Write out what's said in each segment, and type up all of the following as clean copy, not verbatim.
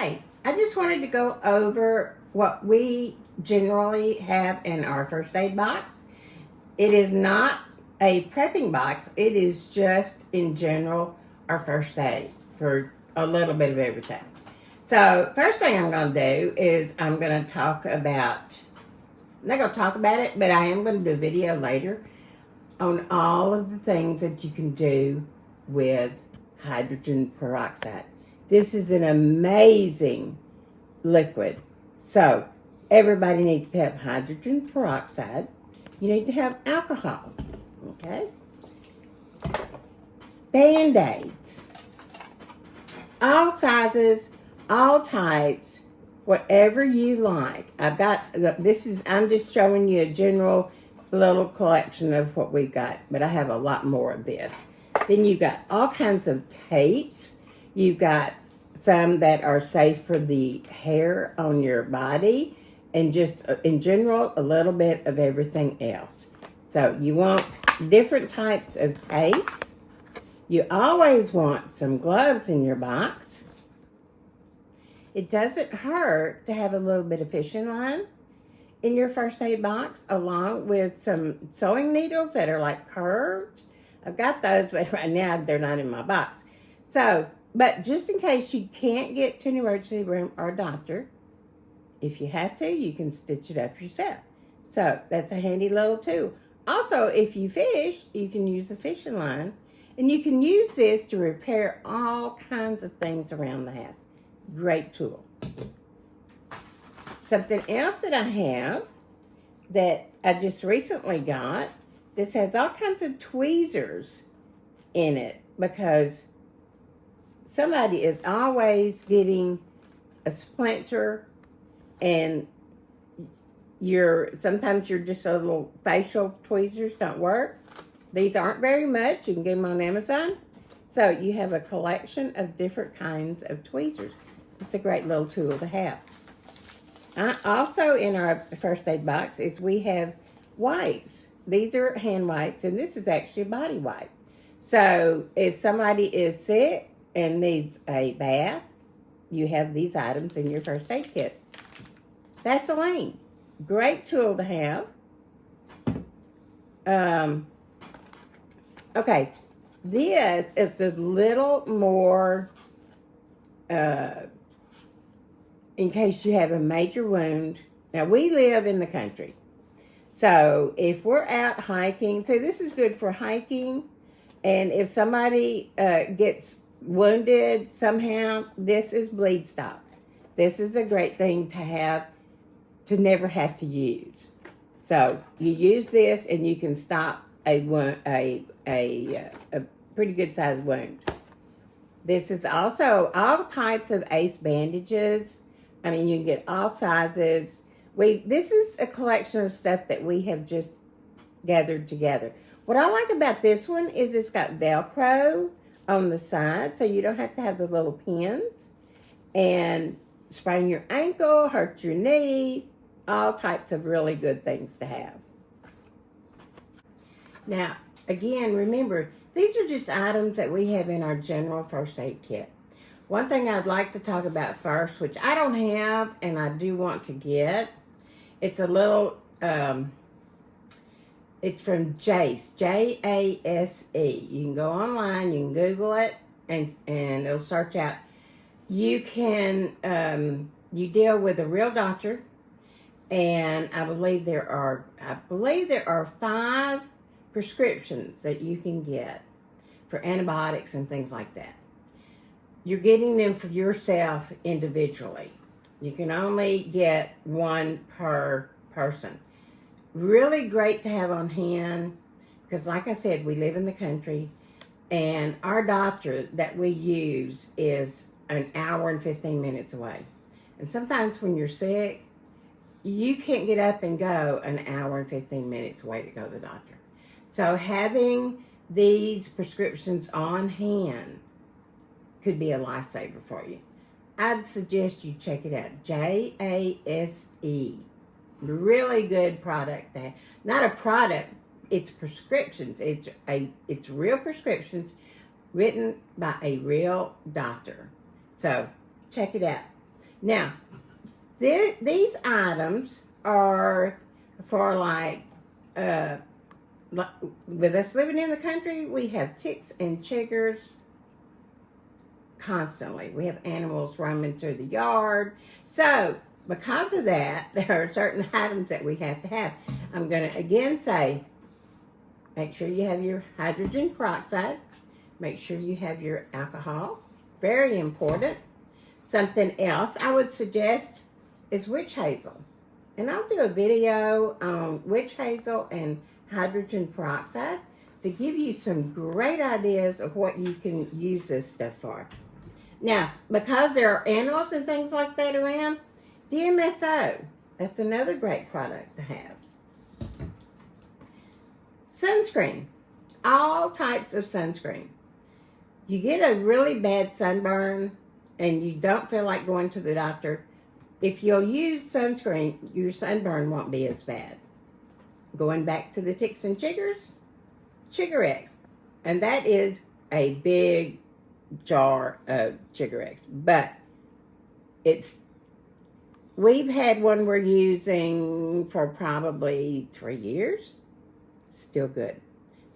Hi, I just wanted to go over what we generally have in our first aid box. It is not a prepping box, it is just in general our first aid for a little bit of everything. So, first thing I'm going to do is I'm going to talk about, I'm not going to talk about it, but I am going to do a video later on all of the things that you can do with hydrogen peroxide. This is an amazing liquid. So, everybody needs to have hydrogen peroxide. You need to have alcohol. Okay? Band-Aids. All sizes, all types, whatever you like. I'm just showing you a general little collection of what we've got, but I have a lot more of this. Then you've got all kinds of tapes. You've got some that are safe for the hair on your body, and just in general, a little bit of everything else. So you want different types of tapes. You always want some gloves in your box. It doesn't hurt to have a little bit of fishing line in your first aid box, along with some sewing needles that are like curved. I've got those, but right now they're not in my box. So, but just in case you can't get to an emergency room or a doctor, if you have to, you can stitch it up yourself. So that's a handy little tool. Also, if you fish, you can use a fishing line, and you can use this to repair all kinds of things around the house. Great tool. Something else that I have that I just recently got, this has all kinds of tweezers in it, because somebody is always getting a splinter, and sometimes your just a little facial tweezers don't work. These aren't very much. You can get them on Amazon. So you have a collection of different kinds of tweezers. It's a great little tool to have. Also in our first aid box is we have wipes. These are hand wipes, and this is actually a body wipe. So if somebody is sick and needs a bath, you have these items in your first aid kit. Vaseline, great tool to have. Okay, this is a little more in case you have a major wound. Now, we live in the country, so if we're out hiking, so this is good for hiking, and if somebody gets wounded somehow, this is Bleed Stop. This is a great thing to have, to never have to use. So you use this, and you can stop a pretty good sized wound. This is also all types of ACE bandages. I mean, you can get all sizes. This is a collection of stuff that we have just gathered together. What I like about this one is it's got Velcro on the side, so you don't have to have the little pins. And sprain your ankle, hurt your knee, all types of really good things to have. Now, again, remember, these are just items that we have in our general first aid kit. One thing I'd like to talk about first, which I don't have and I do want to get, it's a little, it's from Jase, J-A-S-E. You can go online, you can Google it, and it'll search out. You can, you deal with a real doctor, and I believe there are 5 prescriptions that you can get for antibiotics and things like that. You're getting them for yourself individually. You can only get one per person. Really great to have on hand, because like I said, we live in the country, and our doctor that we use is an hour and 15 minutes away. And sometimes when you're sick, you can't get up and go an hour and 15 minutes away to go to the doctor. So having these prescriptions on hand could be a lifesaver for you. I'd suggest you check it out. J-A-S-E. Really good product. Not a product, it's prescriptions. It's real prescriptions written by a real doctor. So check it out. Now, these items are for uh, with us living in the country, we have ticks and chiggers constantly. We have animals roaming through the yard. So, because of that, there are certain items that we have to have. I'm going to again say, make sure you have your hydrogen peroxide. Make sure you have your alcohol. Very important. Something else I would suggest is witch hazel. And I'll do a video on witch hazel and hydrogen peroxide to give you some great ideas of what you can use this stuff for. Now, because there are animals and things like that around, DMSO, that's another great product to have. Sunscreen, all types of sunscreen. You get a really bad sunburn and you don't feel like going to the doctor, if you'll use sunscreen, your sunburn won't be as bad. Going back to the ticks and chiggers, Chigger-X. And that is a big jar of Chigger-X. But we've had one we're using for probably 3 years. Still good.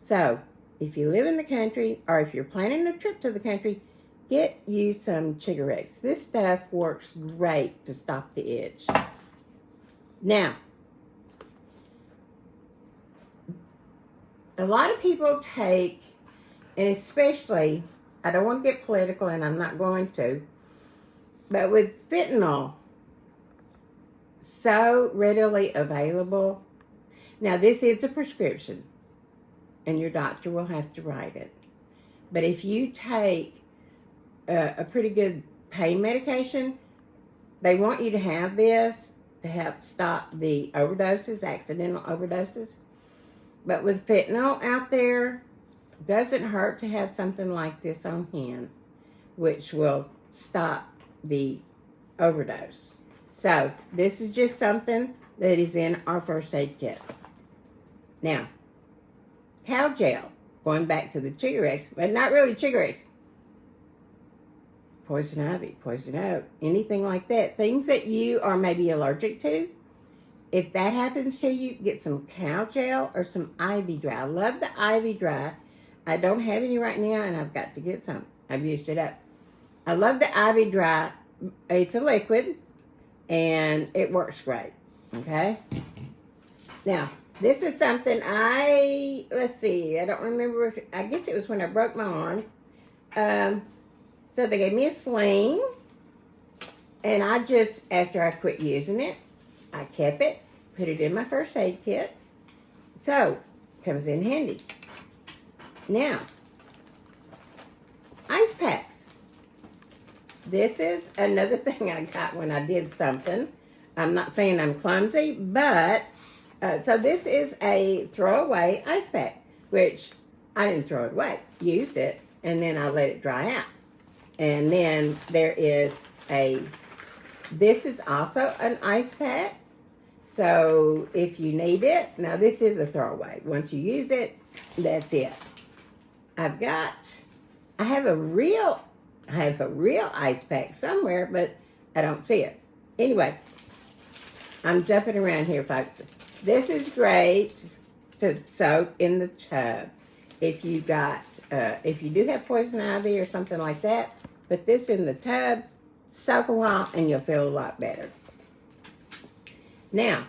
So, if you live in the country or if you're planning a trip to the country, get you some Chigger-X. This stuff works great to stop the itch. Now, a lot of people take, and especially, I don't want to get political and I'm not going to, but with fentanyl so readily available, now this is a prescription and your doctor will have to write it. But if you take a pretty good pain medication, they want you to have this to help stop the overdoses, accidental overdoses. But with fentanyl out there, it doesn't hurt to have something like this on hand, which will stop the overdose. So, this is just something that is in our first aid kit. Now, cow gel, going back to the Chigger-X, but not really Chigger-X. Poison ivy, poison oak, anything like that. Things that you are maybe allergic to. If that happens to you, get some cow gel or some ivy dry. I love the ivy dry. I don't have any right now, and I've got to get some. I've used it up. I love the ivy dry. It's a liquid, and it works great. Okay? Now, this is something let's see, I don't remember I guess it was when I broke my arm. So they gave me a sling, and after I quit using it, I kept it, put it in my first aid kit. So, comes in handy. Now, ice packs. This is another thing I got when I did something. I'm not saying I'm clumsy, but, so this is a throwaway ice pack, which I didn't throw it away. Used it, and then I let it dry out. And then there is this is also an ice pack. So if you need it, now this is a throwaway. Once you use it, that's it. I have a real ice pack somewhere, but I don't see it. Anyway, I'm jumping around here, folks. This is great to soak in the tub. If you do have poison ivy or something like that, put this in the tub, soak a while, and you'll feel a lot better. Now,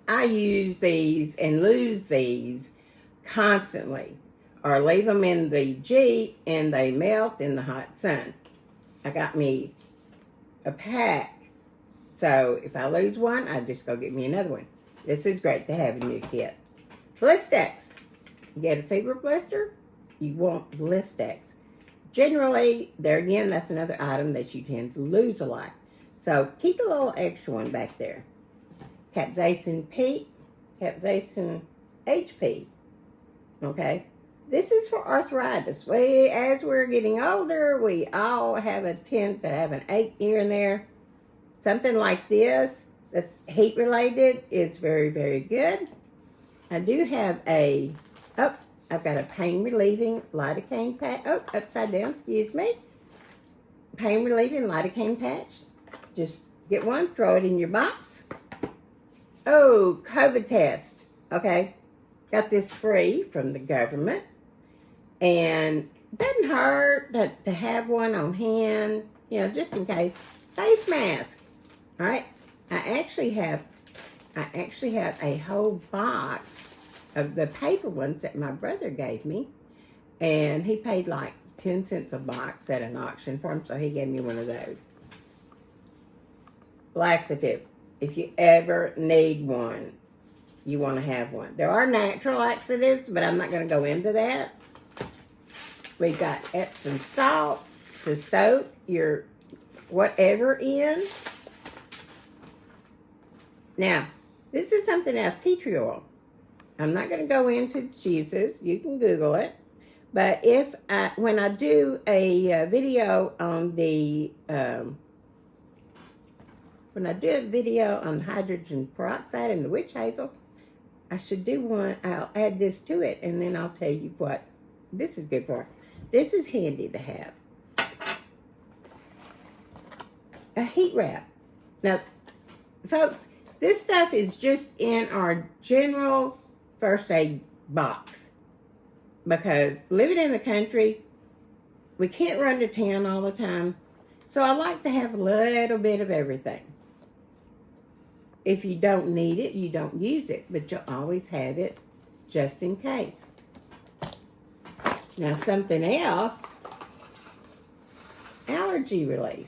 I use these and lose these constantly, or leave them in the Jeep and they melt in the hot sun. I got me a pack, so if I lose one, I just go get me another one. This is great to have in your kit. Blistex. You get a fever blister, you want Blistex. Generally, there again, that's another item that you tend to lose a lot. So keep a little extra one back there. Capsaicin P, Capsaicin HP. Okay? This is for arthritis. As we're getting older, we all tend to have an ache here and there. Something like this, that's heat related, is very, very good. I do have I've got a pain relieving lidocaine pack. Oh, upside down, excuse me. pain relieving lidocaine patch. Just get one, throw it in your box. Oh, COVID test. Okay, got this free from the government. And it doesn't hurt to have one on hand, just in case. Face mask. All right. I actually have a whole box of the paper ones that my brother gave me. And he paid like 10 cents a box at an auction for him, so he gave me one of those. Laxative. If you ever need one, you want to have one. There are natural laxatives, but I'm not going to go into that. We got Epsom salt to soak your whatever in. Now, this is something else, tea tree oil. I'm not going to go into the uses. You can Google it. But when I do a video on the hydrogen peroxide and the witch hazel, I should do one. I'll add this to it, and then I'll tell you what this is good for. This is handy to have. A heat wrap. Now, folks, this stuff is just in our general first aid box. Because living in the country, we can't run to town all the time. So I like to have a little bit of everything. If you don't need it, you don't use it. But you'll always have it just in case. Now, something else, allergy relief.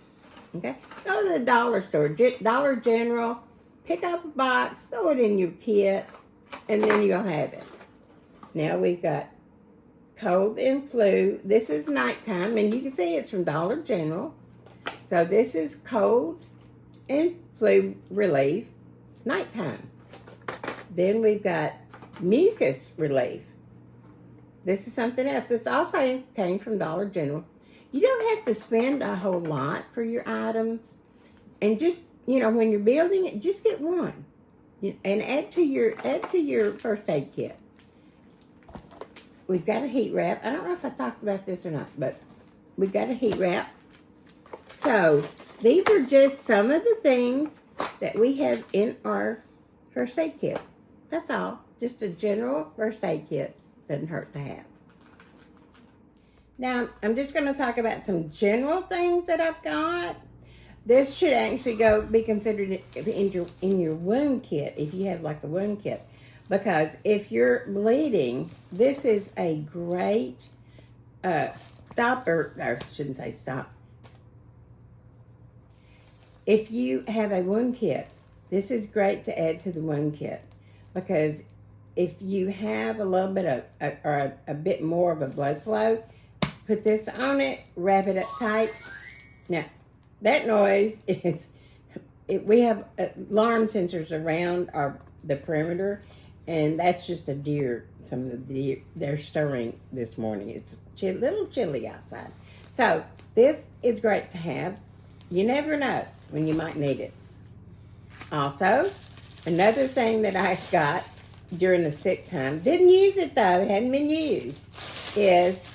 Okay? Go to the dollar store, Dollar General, pick up a box, throw it in your kit, and then you'll have it. Now we've got cold and flu. This is nighttime, and you can see it's from Dollar General. So this is cold and flu relief, nighttime. Then we've got mucus relief. This is something else. This also came from Dollar General. You don't have to spend a whole lot for your items. And just, when you're building it, just get one. And add to your first aid kit. We've got a heat wrap. I don't know if I talked about this or not, but we've got a heat wrap. So these are just some of the things that we have in our first aid kit. That's all. Just a general first aid kit. Doesn't hurt to have. Now, I'm just going to talk about some general things that I've got. This should actually be considered in your wound kit, if you have like a wound kit. Because if you're bleeding, this is a great stopper, or I shouldn't say stop. If you have a wound kit, this is great to add to the wound kit. Because if you have a little bit of, a bit more of a blood flow, put this on it, wrap it up tight. Now, that noise is, we have alarm sensors around the perimeter, and that's just a deer. Some of the deer, they're stirring this morning. It's a little chilly outside. So, this is great to have. You never know when you might need it. Also, another thing that I got during the sick time, didn't use it though, it hadn't been used, is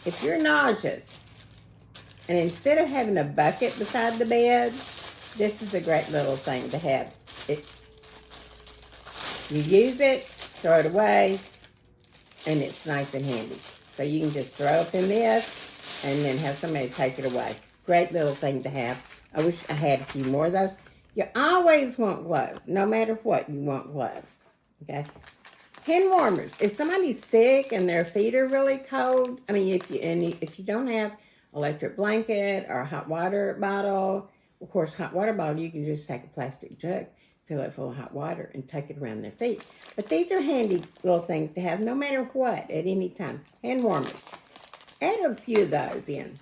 if you're nauseous, and instead of having a bucket beside the bed, this is a great little thing to have. You use it, throw it away, and it's nice and handy. So you can just throw it in this, and then have somebody take it away. Great little thing to have. I wish I had a few more of those. You always want gloves. No matter what, you want gloves. Okay? Hand warmers. If somebody's sick and their feet are really cold, I mean, if you don't have electric blanket or a hot water bottle, of course, hot water bottle, you can just take a plastic jug, fill it full of hot water, and take it around their feet. But these are handy little things to have no matter what at any time. Hand warmers. Add a few of those in.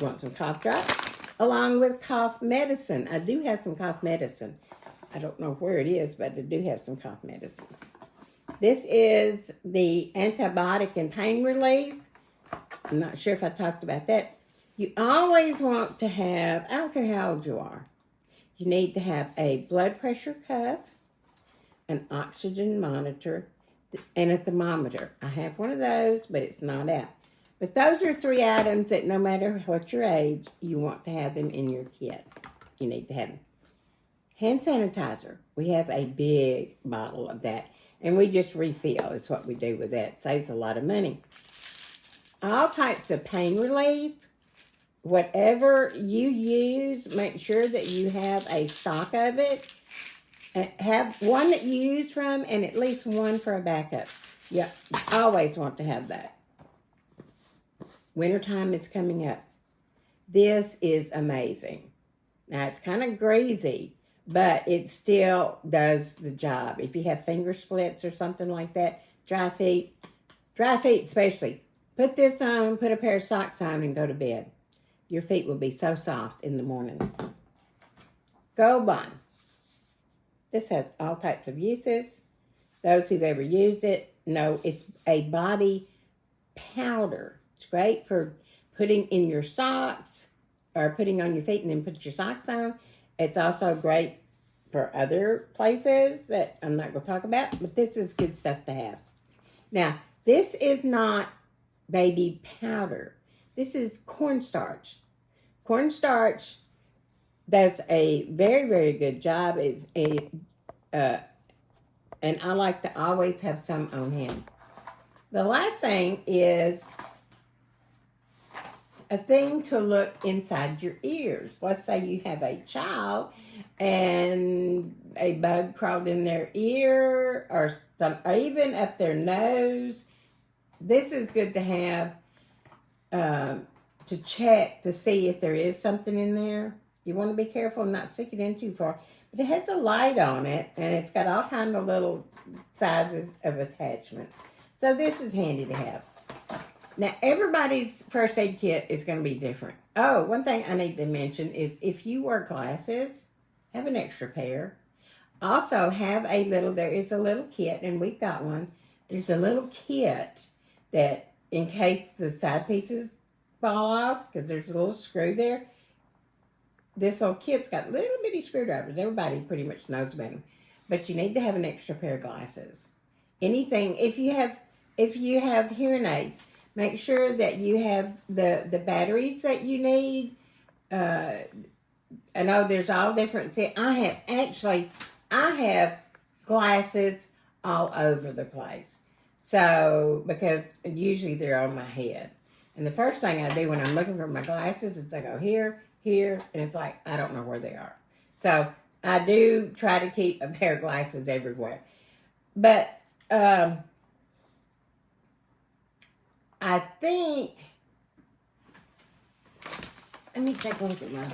Want some cough drops? Along with cough medicine. I do have some cough medicine. I don't know where it is, but I do have some cough medicine. This is the antibiotic and pain relief. I'm not sure if I talked about that. You always want to have, I don't care how old you are, you need to have a blood pressure cuff, an oxygen monitor, and a thermometer. I have one of those, but it's not out. But those are 3 items that no matter what your age, you want to have them in your kit. You need to have them. Hand sanitizer. We have a big bottle of that. And we just refill is what we do with that. Saves a lot of money. All types of pain relief. Whatever you use, make sure that you have a stock of it. And have one that you use from and at least one for a backup. You always want to have that. Wintertime is coming up. This is amazing. Now, it's kind of greasy, but it still does the job. If you have finger splits or something like that, dry feet especially, put this on, put a pair of socks on, and go to bed. Your feet will be so soft in the morning. Gold Bond. This has all types of uses. Those who've ever used it know it's a body powder. It's great for putting in your socks or putting on your feet and then put your socks on. It's also great for other places that I'm not going to talk about, but this is good stuff to have. Now, this is not baby powder. This is cornstarch. Cornstarch does a very, very good job. It's and I like to always have some on hand. The last thing is a thing to look inside your ears. Let's say you have a child and a bug crawled in their ear or even up their nose. This is good to have to check to see if there is something in there. You want to be careful and not stick it in too far. But it has a light on it, and it's got all kinds of little sizes of attachments. So this is handy to have. Now, everybody's first aid kit is going to be different. Oh, one thing I need to mention is if you wear glasses, have an extra pair. Also, there is a little kit, and we've got one. There's a little kit that, in case the side pieces fall off, because there's a little screw there, this little kit's got little bitty screwdrivers. Everybody pretty much knows about them. But you need to have an extra pair of glasses. Anything, if you have hearing aids, make sure that you have the batteries that you need. I know there's all different. See, I have glasses all over the place. So, because usually they're on my head. And the first thing I do when I'm looking for my glasses is I go here, and it's like, I don't know where they are. So, I do try to keep a pair of glasses everywhere. But, I think, let me take a look at my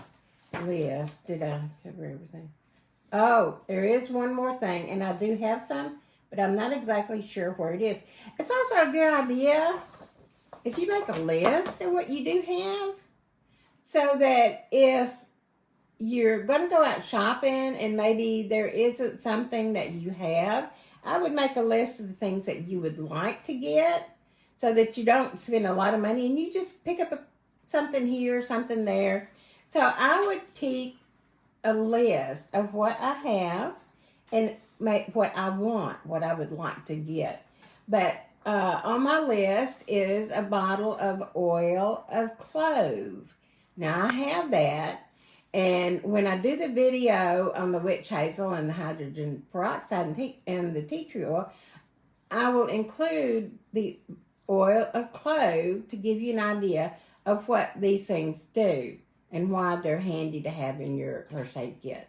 list. Did I cover everything? Oh, there is one more thing, and I do have some, but I'm not exactly sure where it is. It's also a good idea if you make a list of what you do have, so that if you're going to go out shopping and maybe there isn't something that you have, I would make a list of the things that you would like to get so that you don't spend a lot of money and you just pick up something here, something there. So I would keep a list of what I have and make what I want, what I would like to get. But on my list is a bottle of oil of clove. Now I have that, and when I do the video on the witch hazel and the hydrogen peroxide and the tea tree oil, I will include the oil of clove to give you an idea of what these things do and why they're handy to have in your first aid kit.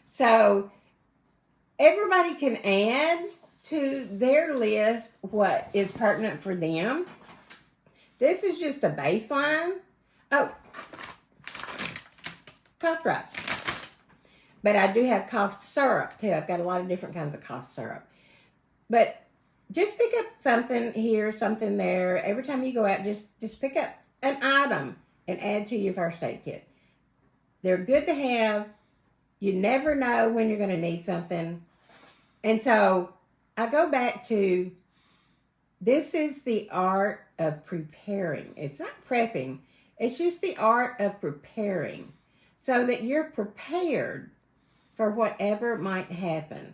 So everybody can add to their list what is pertinent for them. This is just a baseline. Oh, cough drops. But I do have cough syrup too. I've got a lot of different kinds of cough syrup. But just pick up something here, something there. Every time you go out, just pick up an item and add to your first aid kit. They're good to have. You never know when you're going to need something. And so I go back to, this is the art of preparing. It's not prepping. It's just the art of preparing so that you're prepared for whatever might happen.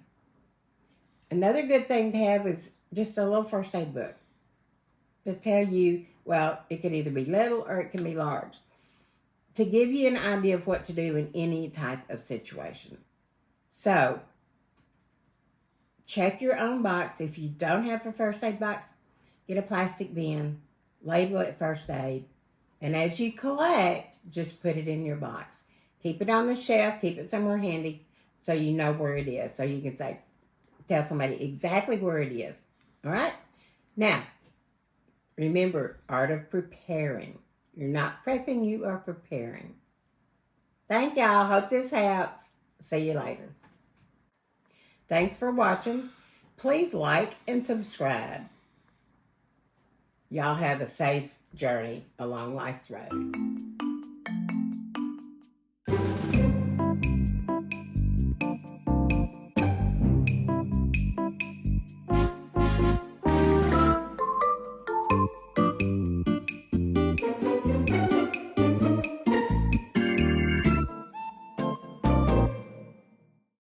Another good thing to have is just a little first aid book. to tell you, well, it can either be little or it can be large, to give you an idea of what to do in any type of situation. So, check your own box. If you don't have a first aid box, get a plastic bin, label it first aid, and as you collect, just put it in your box. Keep it on the shelf, keep it somewhere handy so you know where it is. So you can tell somebody exactly where it is. All right? Now, remember, art of preparing. You're not prepping, you are preparing. Thank y'all. Hope this helps. See you later. Thanks for watching. Please like and subscribe. Y'all have a safe journey along life's road.